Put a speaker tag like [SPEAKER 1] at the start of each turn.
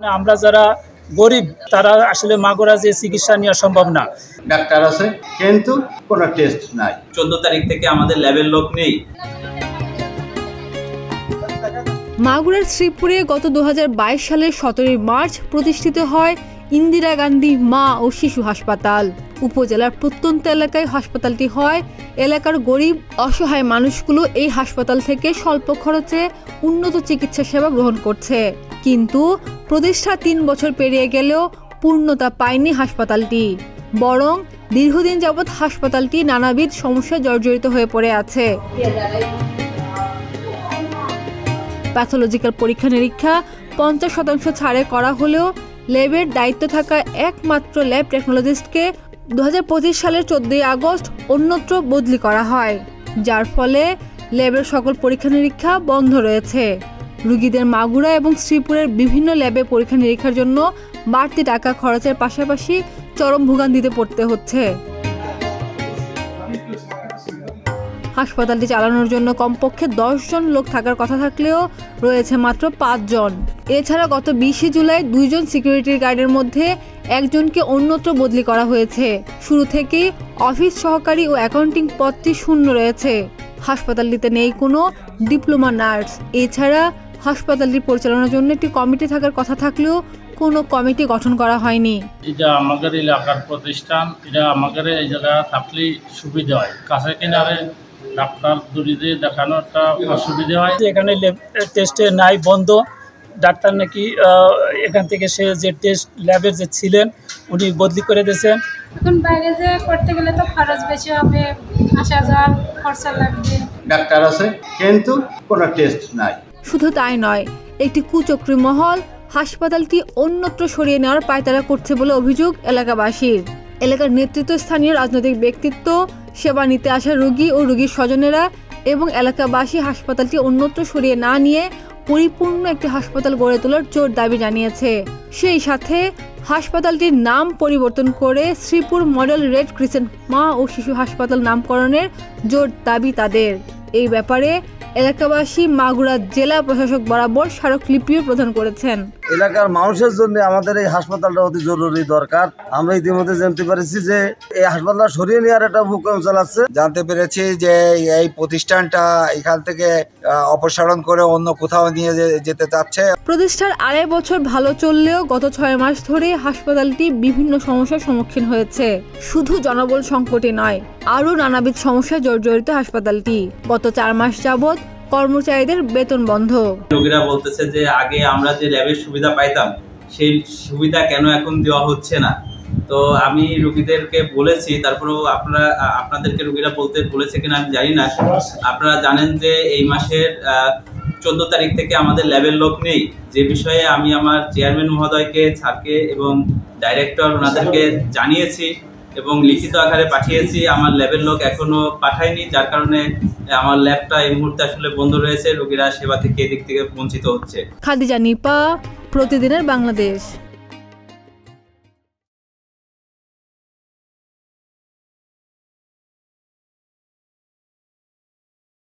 [SPEAKER 1] আমরা যারা গরিব তারা আসলে মাগুরা যে চিকিৎসা নেওয়া সম্ভব না।
[SPEAKER 2] ডাক্তার আছে কিন্তু কোনো টেস্ট নাই।
[SPEAKER 3] 14 তারিখ থেকে আমাদের ল্যাবের লোক নেই।
[SPEAKER 4] মাগুরার শ্রীপুরে গত 2022 সালের 17 মার্চ প্রতিষ্ঠিত হয় ইন্দিরা গান্ধী মা ও শিশু হাসপাতাল। উপজেলার প্রত্যন্ত এলাকায় হাসপাতালটি হয়। এলাকার গরিব অসহায় মানুষগুলো এই হাসপাতাল থেকে স্বল্প খরচে উন্নত চিকিৎসা সেবা গ্রহণ করছে। কিন্তু প্রতিষ্ঠা 3 বছর পেরিয়ে গেলেও পূর্ণতা পায়নি হাসপাতালটি, বরং দীর্ঘদিন যাবৎ হাসপাতালটি নানাবিধ সমস্যায় জর্জরিত হয়ে পড়ে আছে। প্যাথোলজিক্যাল পরীক্ষা নিরীক্ষা 50% ছাড়ে করা হলেও ল্যাবের দায়িত্ব থাকা একমাত্র ল্যাব টেকনোলজিস্টকে 2025 সালের 14 আগস্ট অন্যত্র বদলি করা হয়, যার ফলে ল্যাবের সকল পরীক্ষা নিরীক্ষা বন্ধ রয়েছে। রোগীদের মাগুরা এবং শ্রীপুরের বিভিন্ন ল্যাবে পরীক্ষা নিরীক্ষার জন্য বাড়তি টাকা খরচের পাশাপাশি চরম ভোগান্তিতে পড়তে হচ্ছে। হাসপাতালটি চালানোর জন্য কমপক্ষে 10 জন লোক থাকার কথা থাকলেও রয়েছে মাত্র 5 জন। এছাড়া গত 20 জুলাই 2 জন সিকিউরিটি গার্ডের মধ্যে একজনকে অন্যত্র বদলি করা হয়েছে। শুরু থেকেই অফিস সহকারী ও অ্যাকাউন্টিং পদটি শূন্য রয়েছে। হাসপাতালটিতে নেই কোনো ডিপ্লোমা নার্স। এছাড়া হাসপাতালটি পরিচালনার জন্য একটি কমিটি থাকার কথা থাকলেও কোনো কমিটি গঠন করা হয়নি।
[SPEAKER 5] এটা আমাদের এলাকার প্রতিষ্ঠান, এটা আমাদের এই জায়গা থাকলেই সুবিধা হয়। কাছে কিনারে ডাক্তার দূরিতে দেখানো একটা অসুবিধা হয়।
[SPEAKER 1] এখানে টেস্টে নাই, বন্ধ। ডাক্তার নাকি এখান থেকে সে যে টেস্ট ল্যাবের যে ছিলেন উনি বদলি করে দিয়েছেন।
[SPEAKER 6] এখন বাইরে যে করতে গেলে তো খরচ বেশি হবে, আসা যাওয়ার খরচা লাগবে।
[SPEAKER 2] ডাক্তার আছে কিন্তু কোনো টেস্ট নাই।
[SPEAKER 4] শুধু তাই নয়, একটি কুচক্রী মহল হাসপাতালটি অন্যত্র সরিয়ে নেওয়ার পায়তারা করছে বলে অভিযোগ এলাকাবাসীর। এলাকার নেতৃত্ব, স্থানীয় রাজনৈতিক ব্যক্তিত্ব, সেবা নিতে আসা রোগী ও রোগীর স্বজনেরা এবং এলাকাবাসী হাসপাতালটি অন্যত্র সরিয়ে না নিয়ে পরিপূর্ণ একটি হাসপাতাল গড়ে তোলার জোর দাবি জানিয়েছে। সেই সাথে হাসপাতালটির নাম পরিবর্তন করে শ্রীপুর মডেল রেড ক্রিসেন্ট মা ও শিশু হাসপাতাল নামকরণের জোর দাবি তাদের। এই ব্যাপারে এলাকাবাসী মাগুরা জেলা প্রশাসক বরাবর স্মারকলিপিও প্রদান করেছেন।
[SPEAKER 7] এলাকার মানুষের জন্য আমাদের এই হাসপাতালটা অতি জরুরি দরকার। আমরা ইতিমধ্যে জানতে পেরেছি যে এই হাসপাতাল সরিয়ে নেওয়ার একটা প্রোগ্রাম চালাচ্ছে।
[SPEAKER 8] জানতে পেরেছি যে এই প্রতিষ্ঠানটা এখান থেকে অপসারণ করে অন্য কোথাও নিয়ে যেতে চাচ্ছে।
[SPEAKER 4] প্রতিষ্ঠার 2.5 বছর ভালো চললেও গত 6 মাস ধরে হাসপাতালটি বিভিন্ন সমস্যার সম্মুখীন হয়েছে। শুধু জনবল সংকটই নয়, আরও নানাবিধ সমস্যায় জর্জরিত হাসপাতালটি। গত 4 মাস যাবৎ কর্মচারীদের বেতন বন্ধ।
[SPEAKER 3] রোগীরা বলতেছে যে আগে আমরা যে ল্যাবের সুবিধা পাইতাম সেই সুবিধা কেন এখন দেওয়া হচ্ছে না। তো আমি রোগীদেরকে বলেছি, তারপরেও আপনাদেরকে রোগীরা বলেছে কিনা আমি জানি না। আপনারা জানেন যে এই মাসের 14 তারিখ থেকে আমাদের ল্যাবের লোক নেই, যে বিষয়ে আমি আমার চেয়ারম্যান মহোদয়কে, স্যারকে এবং ডাইরেক্টর ওনাদেরকে জানিয়েছি এবং লিখিত আকারে পাঠিয়েছি। আমার ল্যাবের লোক এখনো পাঠায়নি, যার কারণে আমার ল্যাবটা এই মুহূর্তে আসলে বন্ধ রয়েছে। রোগীরা সেবা থেকে এদিক থেকে বঞ্চিত হচ্ছে।
[SPEAKER 4] খাদিজা নিপা, প্রতিদিনের বাংলাদেশ।